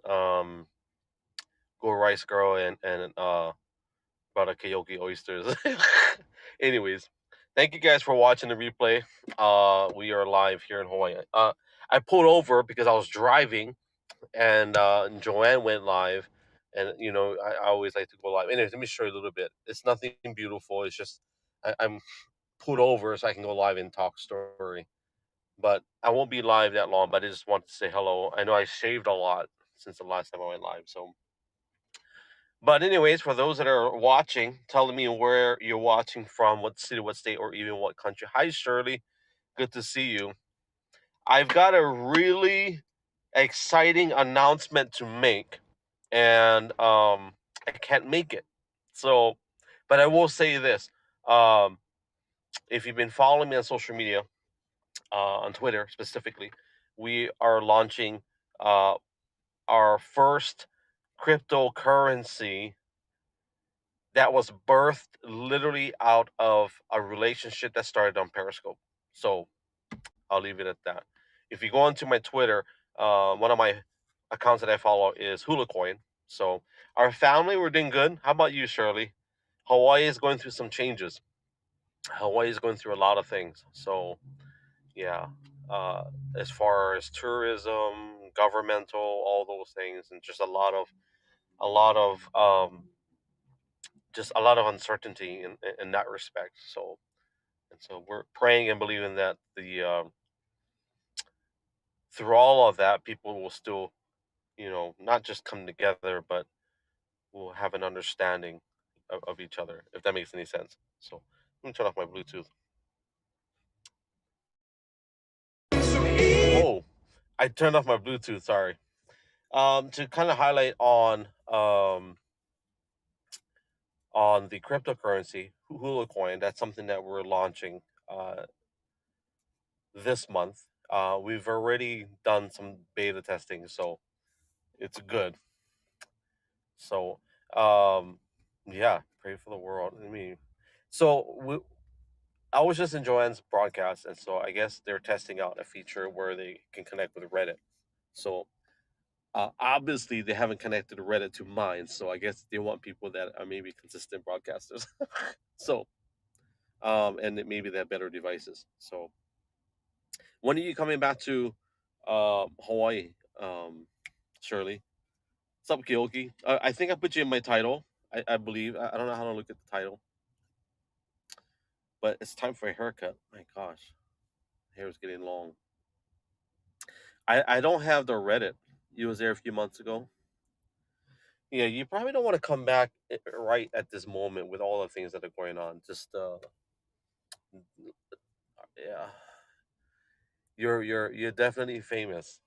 um, GoRice Girl and about a Keoki Oysters. Anyways, thank you guys for watching the replay. We are live here in Hawaii. I pulled over because I was driving, and Joanne went live, and I always like to go live. Anyways, let me show you a little bit. It's nothing beautiful. It's just I'm pulled over so I can go live and talk story. But I won't be live that long. But I just wanted to say hello. I know I shaved a lot since the last time I went live, so. But anyways, for those that are watching, telling me where you're watching from, what city, what state, or even what country. Hi, Shirley. Good to see you. I've got a really exciting announcement to make, and I can't make it. So, but I will say this: um, if you've been following me on social media, on Twitter specifically, we are launching uh, our first cryptocurrency that was birthed literally out of a relationship that started on Periscope. So I'll leave it at that. If you go onto my Twitter, one of my accounts that I follow is Hula Coin. So our family, we're doing good. How about you, Shirley? Hawaii is going through some changes. Hawaii is going through a lot of things. So yeah, uh, as far as tourism, governmental, all those things, and just a lot of just a lot of uncertainty in that respect. So we're praying and believing that the through all of that, people will still, not just come together, but will have an understanding of each other, if that makes any sense. So let me turn off my Bluetooth. Oh, I turned off my Bluetooth. Sorry. To kind of highlight on the cryptocurrency Hula Coin. That's something that we're launching uh, this month. We've already done some beta testing, so it's good. So, yeah, pray for the world. I mean, I was just in Joanne's broadcast, and so I guess they're testing out a feature where they can connect with Reddit. So, obviously, they haven't connected Reddit to mine, so I guess they want people that are maybe consistent broadcasters. So, and maybe they have better devices. So, when are you coming back to Hawaii, Shirley? What's up, Keoki? I think I put you in my title. I believe. I don't know how to look at the title, but it's time for a haircut. My gosh, hair is getting long. I don't have the Reddit. You was there a few months ago. Yeah, you probably don't want to come back right at this moment with all the things that are going on. Just yeah, you're definitely famous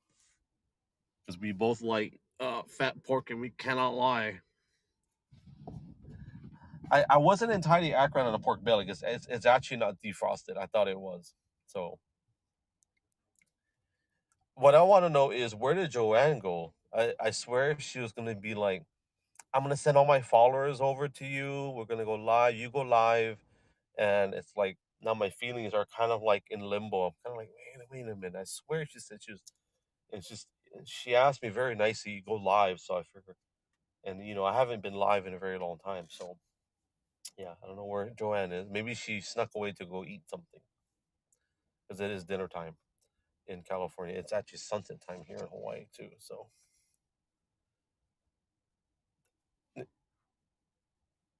because we both like fat pork and we cannot lie. I wasn't entirely accurate on the pork belly because it's actually not defrosted. I thought it was. So what I want to know is where did Joanne go? I swear she was gonna be like, I'm gonna send all my followers over to you. We're gonna go live. You go live, and it's like now my feelings are kind of like in limbo. I'm kind of like, wait a minute. I swear she said she was. It's just she asked me very nicely, go live. So I figured, and I haven't been live in a very long time. So yeah, I don't know where Joanne is. Maybe she snuck away to go eat something because it is dinner time in California. It's actually sunset time here in Hawaii too. So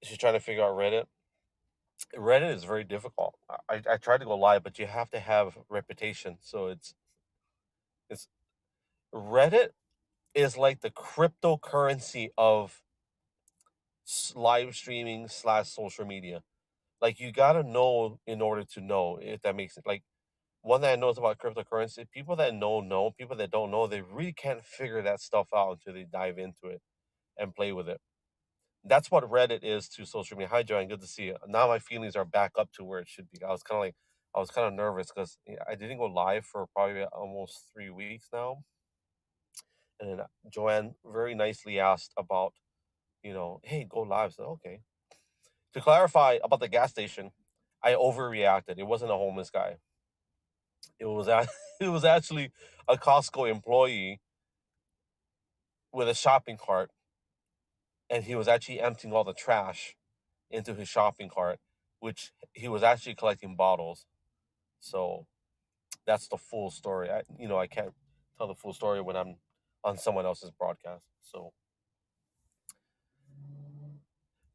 she's trying to figure out Reddit. Reddit is very difficult. I tried to go live, but you have to have reputation. So it's Reddit is like the cryptocurrency of live streaming slash social media. Like you gotta know in order to know, if that makes it like one thing I notice about cryptocurrency, people that know, people that don't know, they really can't figure that stuff out until they dive into it and play with it. That's what Reddit is to social media. Hi, Joanne. Good to see you. Now my feelings are back up to where it should be. I was kind of nervous because I didn't go live for probably almost 3 weeks now. And then Joanne very nicely asked about, hey, go live. So, okay. To clarify about the gas station, I overreacted. It wasn't a homeless guy. It was, it was actually a Costco employee with a shopping cart, and he was actually emptying all the trash into his shopping cart, which he was actually collecting bottles. So that's the full story. I can't tell the full story when I'm on someone else's broadcast. So,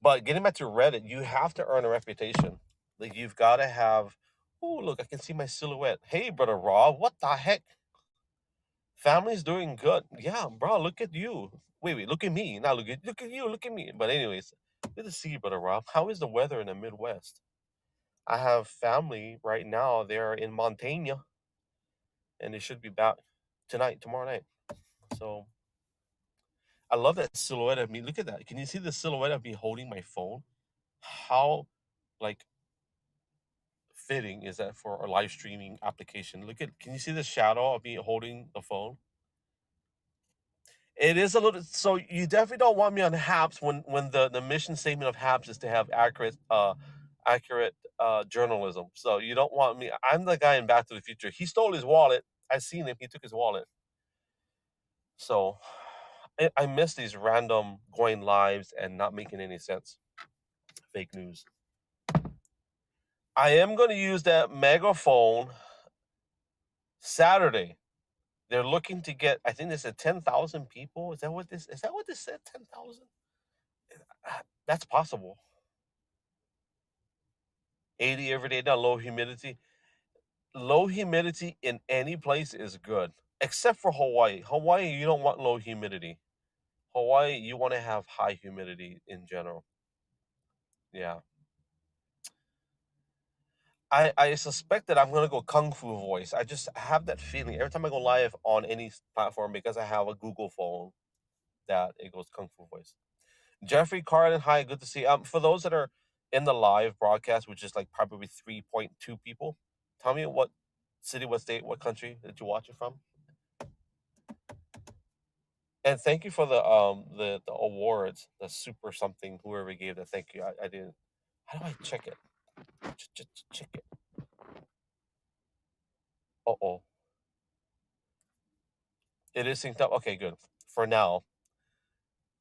but getting back to Reddit, you have to earn a reputation. Like you've got to have. Oh, look, I can see my silhouette. Hey, brother Rob, what the heck? Family's doing good. Yeah, bro, look at you. Wait, look at me. Now look at you, look at me. But anyways, good to see you, brother Rob. How is the weather in the Midwest? I have family right now. They're in Montana, and they should be back tomorrow night. So I love that silhouette of me. Look at that. Can you see the silhouette of me holding my phone? How like fitting is that for a live streaming application? Can you see the shadow of me holding the phone? It is a little. So you definitely don't want me on Haps when the mission statement of Haps is to have accurate journalism. So you don't want me. I'm the guy in Back to the Future. He stole his wallet. I seen him. He took his wallet. So I miss these random going lives and not making any sense. Fake news. I am going to use that megaphone Saturday. They're looking to get. I think they said 10,000 people. Is that what this? Is that what this said? 10,000. That's possible. 80 every day. Not low humidity. Low humidity in any place is good, except for Hawaii. Hawaii, you don't want low humidity. Hawaii, you want to have high humidity in general. Yeah. I suspect that I'm gonna go kung fu voice. I just have that feeling every time I go live on any platform because I have a Google phone that it goes kung fu voice. Jeffrey Carlin, hi, good to see you. For those that are in the live broadcast, which is like probably 3.2 people, tell me what city, what state, what country did you watch it from? And thank you for the awards, the super something, whoever gave that. Thank you. I didn't. How do I check it? Just check it. Oh, it is synced up. Okay, good. For now,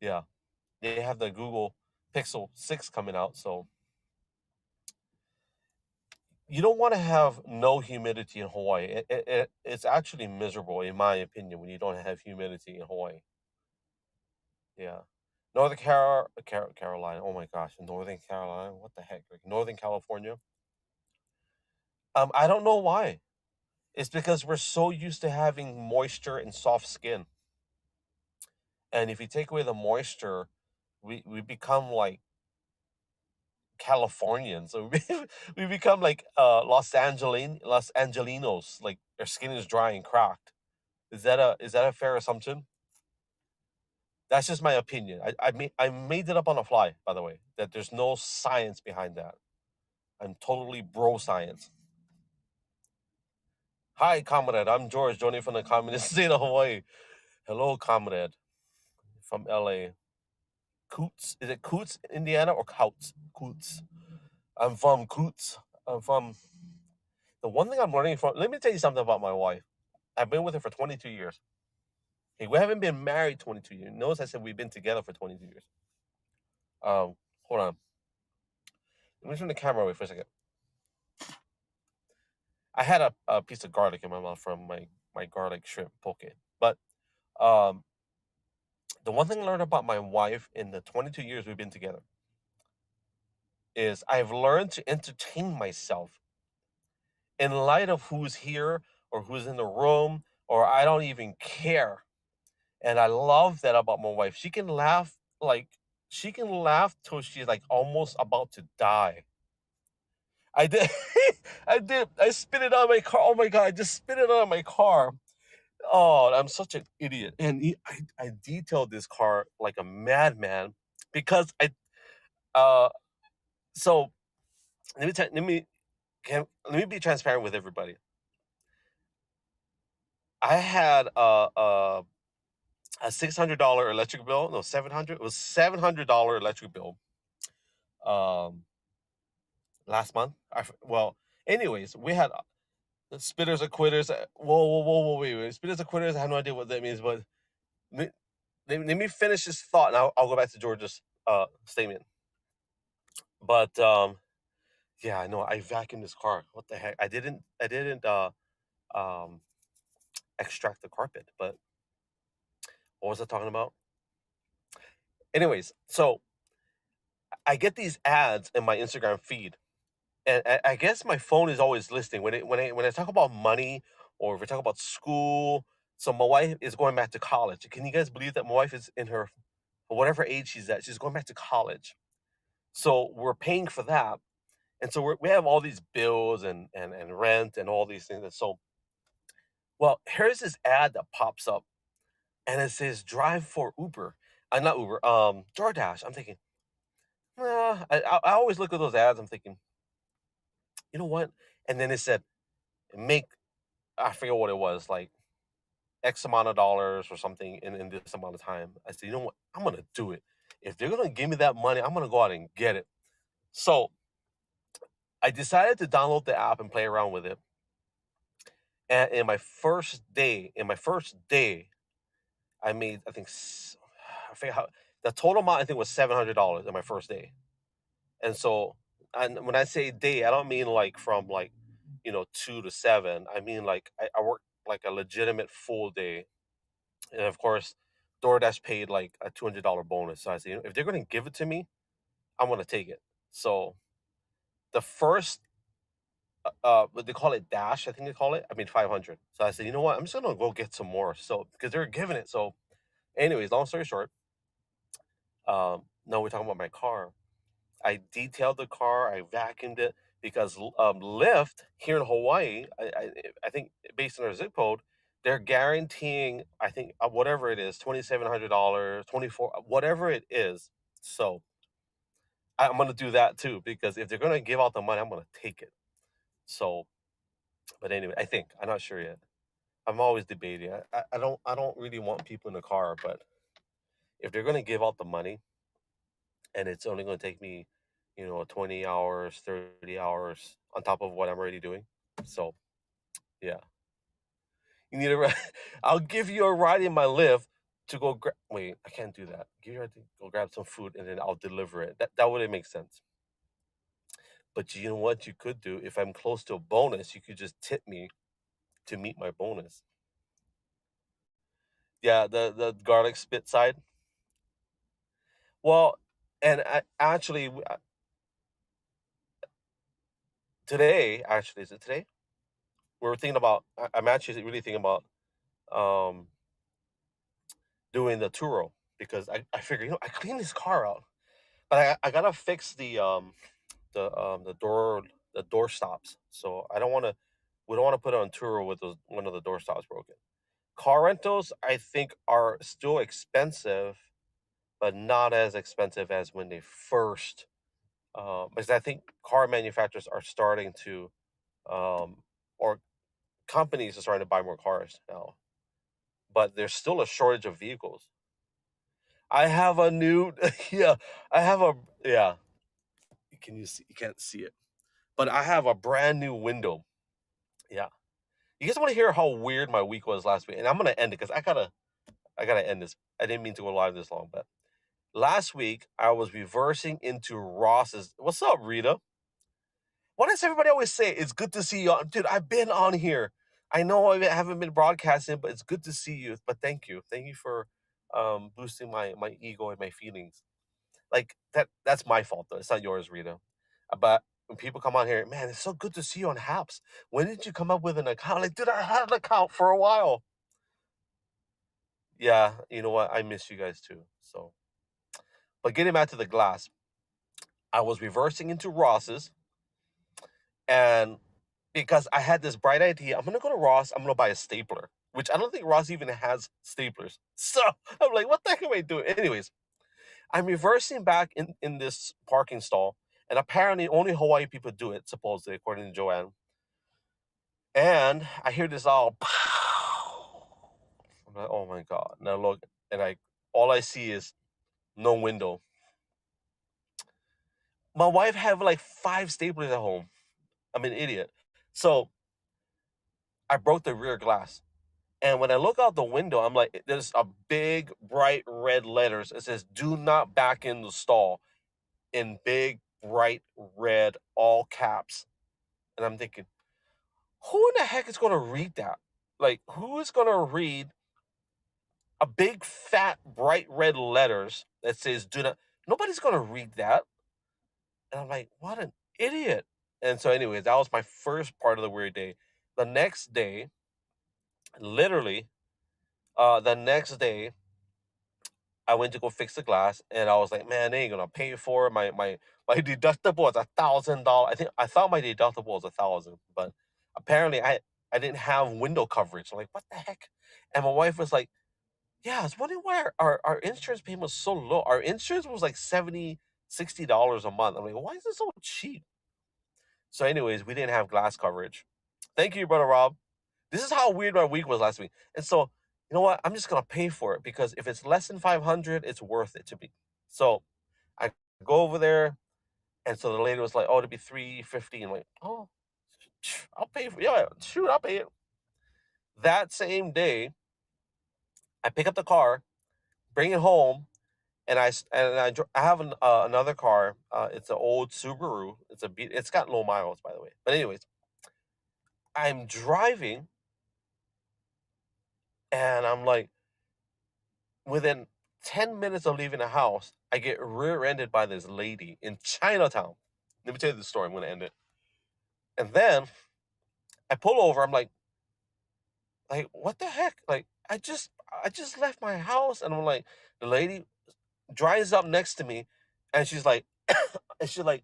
yeah, they have the Google Pixel 6 coming out, so you don't want to have no humidity in Hawaii. It's actually miserable, in my opinion, when you don't have humidity in Hawaii. Yeah. Northern Carolina. Oh my gosh, Northern Carolina. What the heck? Like Northern California. I don't know why. It's because we're so used to having moisture and soft skin. And if you take away the moisture, we become like Californians. So we become like Los Angelinos. Like their skin is dry and cracked. Is that a fair assumption? That's just my opinion. I made it up on the fly, by the way. That there's no science behind that. I'm totally bro science. Hi, comrade. I'm George, joining from the communist state of Hawaii. Hello, comrade, from LA. Coots. Is it Coots, Indiana, or Couts? Coots. I'm from Coots. I'm from. The one thing I'm learning from. Let me tell you something about my wife. I've been with her for 22 years. Hey, we haven't been married 22 years. Notice I said we've been together for 22 years. Hold on. Let me turn the camera away for a second. I had a piece of garlic in my mouth from my garlic shrimp poke. But um, the one thing I learned about my wife in the 22 years we've been together is I've learned to entertain myself in light of who's here or who's in the room, or I don't even care. And I love that about my wife. She can laugh till she's like almost about to die. I did I did. I spit it on my car. Oh my god, I just spit it on my car. Oh, I'm such an idiot. And I detailed this car like a madman because I uh so let me tell, let me be transparent with everybody. I had a $600 electric bill. No, 700. It was $700 electric bill. Um, last month. Well, anyways, we had spitters or quitters. Whoa, wait. Spitters or quitters. I have no idea what that means, but let me finish this thought, and I'll go back to George's statement. But yeah, I know I vacuumed this car. What the heck? I didn't um extract the carpet. But what was I talking about? Anyways, so I get these ads in my Instagram feed, and I guess my phone is always listening when I talk about money, or if we talk about school. So my wife is going back to college. Can you guys believe that my wife is in her whatever age she's at? She's going back to college. So we're paying for that, and so we have all these bills and rent and all these things. And so, well, here's this ad that pops up, and it says drive for Uber. Not Uber, DoorDash. I'm thinking, I always look at those ads. I'm thinking, you know what? And then it said make, I forget what it was, like X amount of dollars or something in this amount of time. I said, you know what? I'm gonna do it. If they're gonna give me that money, I'm gonna go out and get it. So I decided to download the app and play around with it. And in my first day, I made, I think, I forget how the total amount, I think, was $700 in my first day. And so, and when I say day, I don't mean like from like, 2 to 7. I mean like I worked like a legitimate full day. And of course, DoorDash paid like a $200 bonus. So I said, if they're going to give it to me, I'm going to take it. So the first, what they call it, dash, I think they call it. I mean, 500. So I said, you know what? I'm just going to go get some more. So because they're giving it. So, anyways, long story short, no, we're talking about my car. I detailed the car. I vacuumed it because Lyft here in Hawaii, I think based on their zip code, they're guaranteeing, I think, whatever it is, $2,700, 24, whatever it is. So I'm gonna do that too, because if they're gonna give out the money, I'm gonna take it. So, but anyway, I think I'm not sure yet. I'm always debating. I don't really want people in the car, but if they're gonna give out the money, and it's only going to take me, 20 hours, 30 hours on top of what I'm already doing. So, yeah. You need a ride. I'll give you a ride in my Lyft to go grab. Wait, I can't do that. Give you a ride to go grab some food, and then I'll deliver it. That wouldn't make sense. But you know what you could do? If I'm close to a bonus, you could just tip me to meet my bonus. Yeah, the garlic spit side. Well, and actually, today, actually, is it today? We were thinking about. I'm actually really thinking about um doing the Turo, because I figure, I clean this car out, but I gotta fix the door stops. So I don't want to we don't want to put it on Turo with one of the door stops broken. Car rentals, I think, are still expensive, but not as expensive as when they first, because I think car manufacturers are starting to, or companies are starting to buy more cars now, but there's still a shortage of vehicles. I have a new yeah, I have a yeah. Can you see? You can't see it, but I have a brand new window. Yeah. You guys want to hear how weird my week was last week? And I'm gonna end it because I gotta end this. I didn't mean to go live this long, but last week I was reversing into Ross's. What's up, Rita? What does everybody always say? It's good to see you, dude. I've been on here. I know I haven't been broadcasting, but it's good to see you. But thank you for boosting my ego and my feelings. Like that's my fault though. It's not yours, Rita. But when people come on here, man, it's so good to see you on Haps. When did you come up with an account? Like, dude, I had an account for a while. Yeah, you know what? I miss you guys too. So, but getting back to the glass, I was reversing into Ross's, and because I had this bright idea, I'm gonna go to Ross. I'm gonna buy a stapler, which I don't think Ross even has staplers. So I'm like, what the heck am I doing? Anyways, I'm reversing back in this parking stall, and apparently only Hawaii people do it, supposedly, according to Joanne. And I hear this all. I'm like, oh my god! Now look, and all I see is no window. My wife have like 5 staplers at home. I'm an idiot. So I broke the rear glass. And when I look out the window, I'm like, there's a big, bright red letters. It says, "Do not back in the stall," in big, bright red, all caps. And I'm thinking, who in the heck is going to read that? Like, who is going to read a big, fat, bright red letters that says, "Do not"? Nobody's going to read that. And I'm like, what an idiot. And so, anyways, that was my first part of the weird day. The next day, literally, the next day, I went to go fix the glass, and I was like, "Man, they ain't gonna pay for it. My deductible is $1,000. I thought my deductible was 1,000, but apparently I didn't have window coverage. I'm like, what the heck? And my wife was like, "Yeah, I was wondering why our insurance payment was so low. Our insurance was like 70, $60 a month." I'm like, why is it so cheap? So, anyways, we didn't have glass coverage. Thank you, brother Rob. This is how weird my week was last week. And so, you know what? I'm just gonna pay for it because if it's less than 500, it's worth it to me. So I go over there, and so the lady was like, "Oh, it'll be 350." I'm like, "Oh, I'll pay for it. Yeah, shoot, I'll pay it." That same day, I pick up the car, bring it home, and I have another car. It's an old Subaru. It's got low miles, by the way. But anyways, I'm driving, and I'm like, within 10 minutes of leaving the house, I get rear-ended by this lady in Chinatown. Let me tell you the story. I'm going to end it. And then I pull over. I'm like, what the heck? Like, I just left my house, and I'm like, the lady drives up next to me, and she's like, and she's like,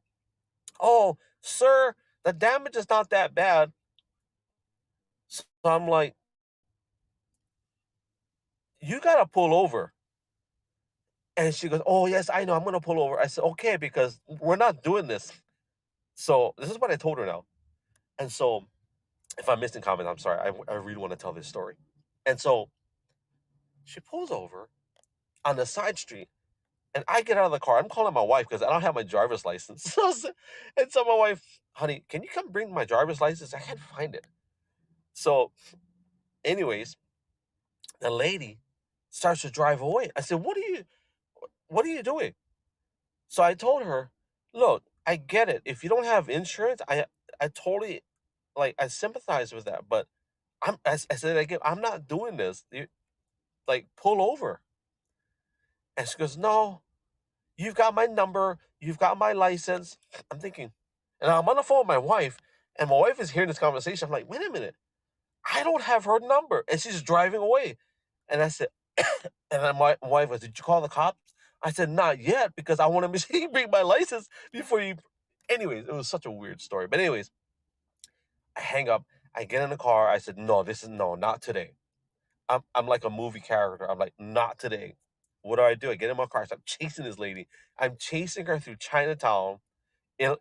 "Oh, sir, the damage is not that bad." So I'm like, "You gotta pull over." And she goes, "Oh yes, I know. I'm gonna pull over." I said, "Okay, because we're not doing this." So this is what I told her now. And so if I'm missing comments, I'm sorry. I really want to tell this story. And so she pulls over on the side street, and I get out of the car. I'm calling my wife because I don't have my driver's license. And so my wife, "Honey, can you come bring my driver's license? I can't find it." So, anyways, the lady starts to drive away. I said, "What are you doing?" So I told her, "Look, I get it. If you don't have insurance, I totally like I sympathize with that, but I said again, I'm not doing this. Like, pull over." And she goes, "No, you've got my number, you've got my license." I'm thinking, and I'm on the phone with my wife, and my wife is hearing this conversation. I'm like, wait a minute, I don't have her number, and she's driving away. And I said, and then my wife was, "Did you call the cops?" I said, "Not yet, because I want to make sure you bring my license before you." Anyways, it was such a weird story. But anyways, I hang up. I get in the car. I said, "No, no, not today." I'm like a movie character. I'm like, "Not today." What do? I get in my car. I start chasing this lady. I'm chasing her through Chinatown in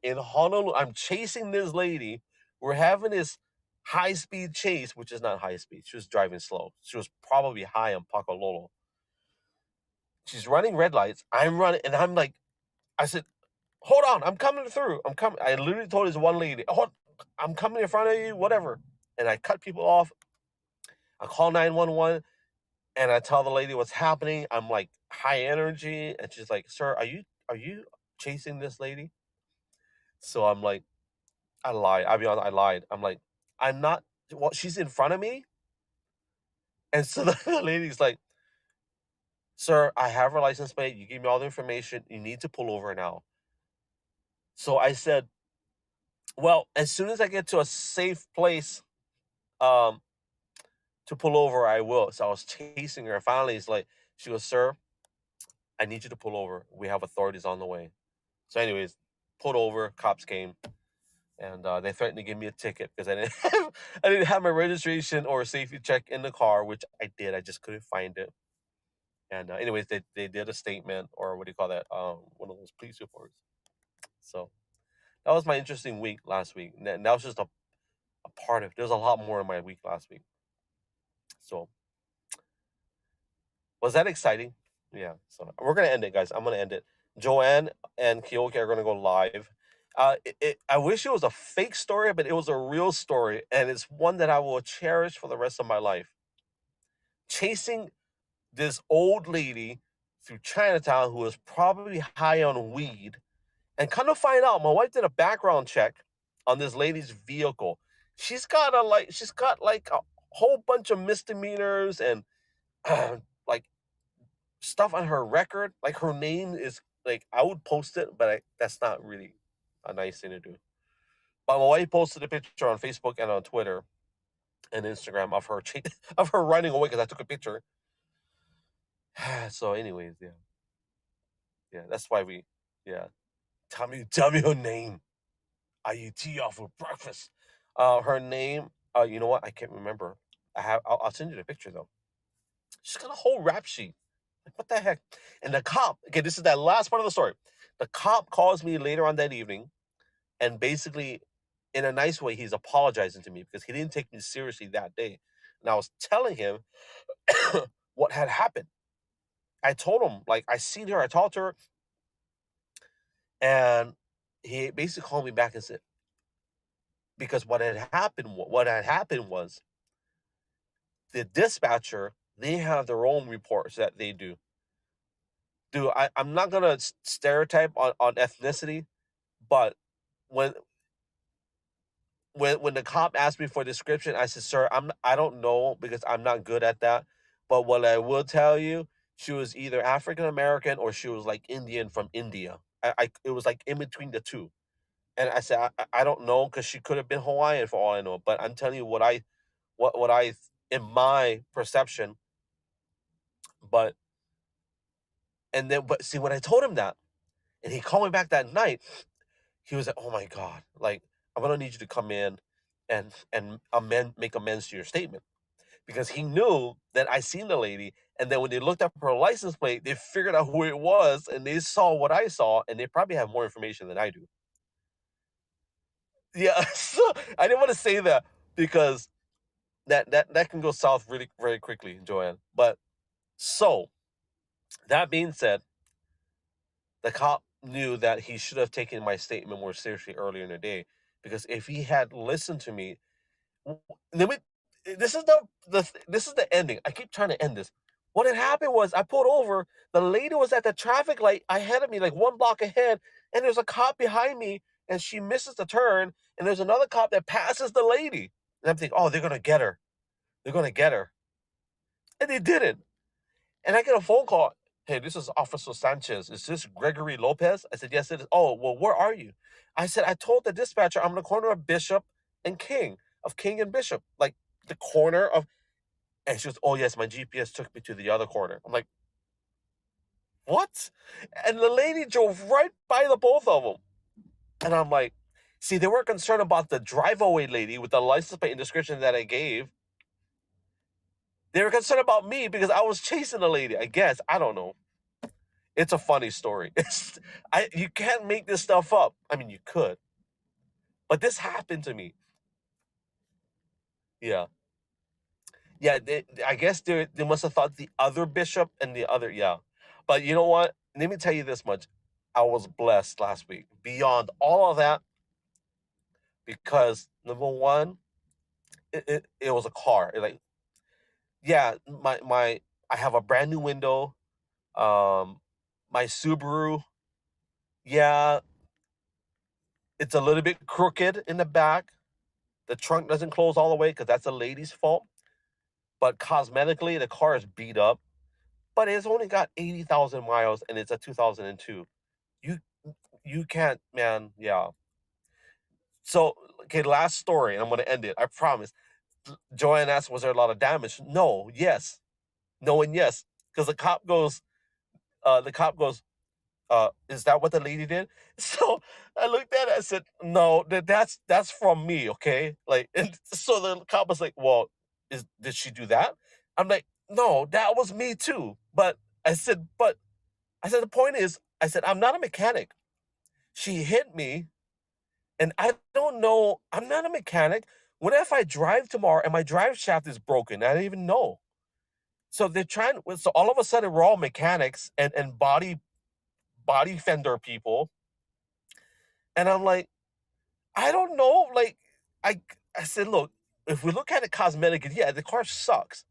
in Honolulu. I'm chasing this lady. We're having this high speed chase, which is not high speed. She was driving slow. She was probably high on Pakalolo. She's running red lights. I'm running, and I'm like, I said, "Hold on, I'm coming through. I'm coming." I literally told this one lady, "Oh, I'm coming in front of you, whatever." And I cut people off. I call 911, and I tell the lady what's happening. I'm like high energy, and she's like, "Sir, are you chasing this lady?" So I'm like, I lied. I'll be honest, I lied. I'm like, "I'm not." Well, she's in front of me, and so the lady's like, "Sir, I have her license plate. You gave me all the information. You need to pull over now." So I said, "Well, as soon as I get to a safe place, um, to pull over, I will." So I was chasing her. Finally, it's like she goes, "Sir, I need you to pull over. We have authorities on the way." So, anyways, pulled over. Cops came, and they threatened to give me a ticket because I didn't have my registration or a safety check in the car, which I did. I just couldn't find it. And anyways, they did a statement, or what do you call that? One of those police reports. So that was my interesting week last week. And that was just a part of. There's a lot more in my week last week. So was that exciting? Yeah. So we're gonna end it, guys. I'm gonna end it. Joanne and Keoki are gonna go live. I wish it was a fake story, but it was a real story, and it's one that I will cherish for the rest of my life. Chasing this old lady through Chinatown who was probably high on weed, and kind of find out, my wife did a background check on this lady's vehicle. She's got like a whole bunch of misdemeanors and like stuff on her record. Like her name is like I would post it, but that's not really a nice thing to do. But my wife posted a picture on Facebook and on Twitter and Instagram of her of her running away because I took a picture. So, anyways, yeah, that's why yeah. Tell me her name. I eat tea off for breakfast. Her name. You know what? I can't remember. I'll send you the picture though. She's got a whole rap sheet. Like what the heck? And the cop. Okay, this is that last part of the story. The cop calls me later on that evening, and basically, in a nice way, he's apologizing to me because he didn't take me seriously that day. And I was telling him what had happened. I told him like I seen her. I talked to her, and he basically called me back and said, because what had happened was the dispatcher, they have their own reports that they do. Dude, I'm not gonna stereotype on ethnicity, but when when the cop asked me for a description, I said, "Sir, I don't know because I'm not good at that. But what I will tell you, she was either African American or she was like Indian from India. It was like in between the two." And I said, I don't know because she could have been Hawaiian for all I know. But I'm telling you what I in my perception. But and then but see when I told him that and he called me back that night, he was like, "Oh my god, like I'm gonna need you to come in and make amends to your statement." Because he knew that I seen the lady, and then when they looked up her license plate, they figured out who it was, and they saw what I saw, and they probably have more information than I do. Yeah, so I didn't want to say that because that can go south really very quickly, Joanne. But so that being said, the cop knew that he should have taken my statement more seriously earlier in the day because if he had listened to me, let me. This is the ending. I keep trying to end this. What had happened was I pulled over. The lady was at the traffic light ahead of me, like one block ahead, and there's a cop behind me, and she misses the turn, and there's another cop that passes the lady, and I'm thinking, oh, they're gonna get her. They're gonna get her, and they didn't. And I get a phone call. Hey, this is Officer Sanchez. Is this Gregory Lopez? I said, yes, it is. Oh, well, where are you? I said, I told the dispatcher I'm in the corner of Bishop and King, of King and Bishop, like the corner of. And she goes, oh, yes, my GPS took me to the other corner. I'm like, what? And the lady drove right by the both of them. And I'm like, see, they weren't concerned about the drive-away lady with the license plate and description that I gave. They were concerned about me because I was chasing the lady, I guess. I don't know. It's a funny story. You can't make this stuff up. I mean, you could, but this happened to me. Yeah, yeah. I guess they must have thought the other bishop and the other. Yeah, but you know what? Let me tell you this much: I was blessed last week beyond all of that because number one, it was a car. Like, yeah, my I have a brand new window. Um, my Subaru. Yeah, it's a little bit crooked in the back. The trunk doesn't close all the way because that's a lady's fault. But cosmetically, the car is beat up. But it's only got 80,000 miles and it's a 2002. You you can't, man. Yeah. So, okay, last story, and I'm going to end it. I promise. Joanne asked, was there a lot of damage? No, yes. No, and yes. Because the cop goes, is that what the lady did? So I looked at it. I said, no, that's from me, okay? Like, and so the cop was like, well, did she do that? I'm like, no, that was me too. But I said the point is, I said I'm not a mechanic. She hit me, and I don't know. I'm not a mechanic. What if I drive tomorrow and my drive shaft is broken? I didn't even know. So they're trying. So all of a sudden, we're all mechanics and body fender people. And I'm like, I don't know. Like, I I said, look, if we look at it cosmetic, yeah, the car sucks,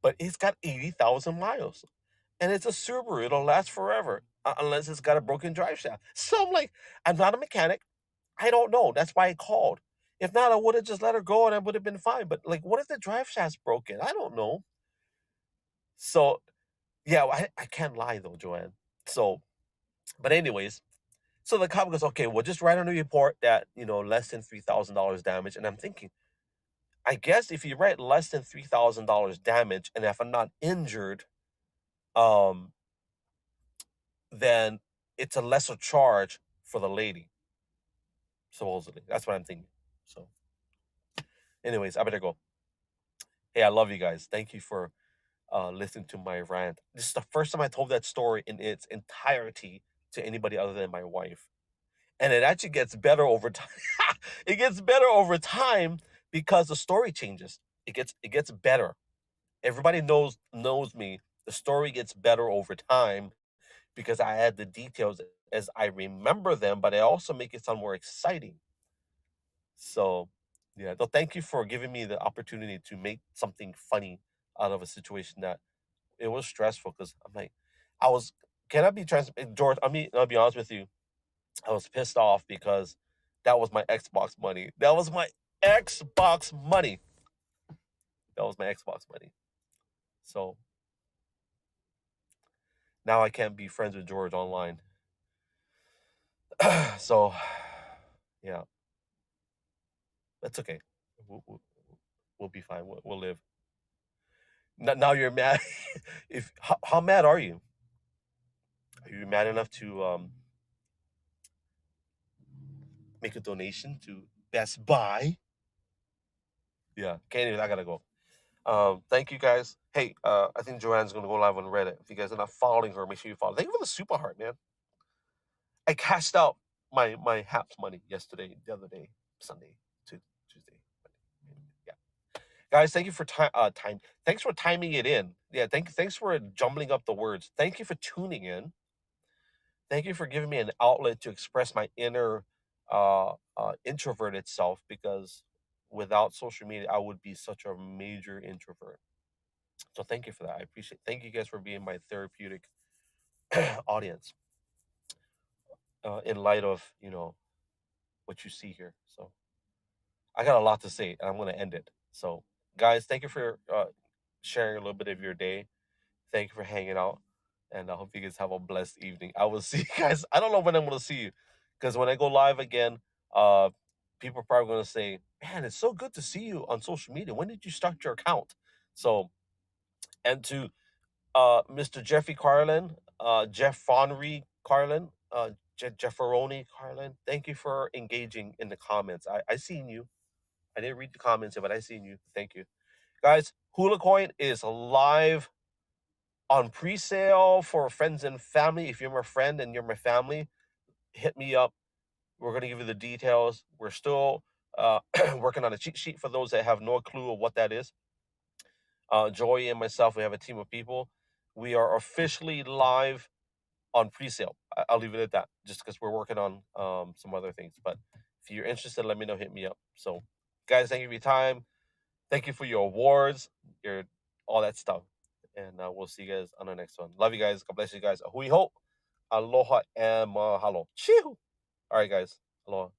but it's got 80,000 miles. And it's a Subaru. It'll last forever unless it's got a broken drive shaft. So I'm like, I'm not a mechanic. I don't know. That's why I called. If not, I would have just let her go and I would have been fine. But like, what if the drive shaft's broken? I don't know. So yeah, I can't lie though, Joanne. So, but anyways, so the cop goes, okay, well, just write on the report that less than $3,000 damage. And I'm thinking, I guess if you write less than $3,000 damage, and if I'm not injured, um, then it's a lesser charge for the lady. Supposedly, that's what I'm thinking. So, anyways, I better go. Hey, I love you guys. Thank you for listening to my rant. This is the first time I told that story in its entirety to anybody other than my wife, and it actually gets better over time. It gets better over time because the story changes. It gets better. Everybody knows me. The story gets better over time because I add the details as I remember them, but I also make it sound more exciting. So, yeah. So thank you for giving me the opportunity to make something funny out of a situation that it was stressful because I'm like, I was. Can I be George? I'll be honest with you. I was pissed off because that was my Xbox money. That was my Xbox money. That was my Xbox money. So now I can't be friends with George online. So, yeah, that's okay. We'll be fine. We'll live. Now you're mad. If how mad are you? Are you mad enough to make a donation to Best Buy? Yeah. Okay, anyways, I gotta go. Thank you guys. Hey, I think Joanne's gonna go live on Reddit. If you guys are not following her, make sure you follow. Thank you for the super heart, man. I cashed out my HAPS money yesterday, the other day, Sunday to Tuesday. Yeah, guys, thank you for time. Thanks for timing it in. Yeah, thanks for jumbling up the words. Thank you for tuning in. Thank you for giving me an outlet to express my inner introverted self because without social media, I would be such a major introvert. So thank you for that. I appreciate. Thank you guys for being my therapeutic audience in light of what you see here. So I got a lot to say, and I'm going to end it. So guys, thank you for sharing a little bit of your day. Thank you for hanging out, and I hope you guys have a blessed evening. I will see you guys. I don't know when I'm going to see you, because when I go live again, uh, people are probably going to say, "Man, it's so good to see you on social media. When did you start your account?" So, and to Mr. Jeffrey Carlin, Jeff Fonry Carlin, Jefferoni Carlin. Thank you for engaging in the comments. I seen you. I didn't read the comments, but I seen you. Thank you, guys. Hula Coin is live on pre-sale for friends and family. If you're my friend and you're my family, hit me up. We're gonna give you the details. We're still working on a cheat sheet for those that have no clue of what that is. Joey and myself, we have a team of people. We are officially live on pre-sale. I'll leave it at that, just because we're working on some other things. But if you're interested, let me know. Hit me up. So, guys, thank you for your time. Thank you for your awards, your all that stuff, and we'll see you guys on the next one. Love you guys. God bless you guys. Hui ho, aloha and mahalo. Chihu. All right, guys. Aloha.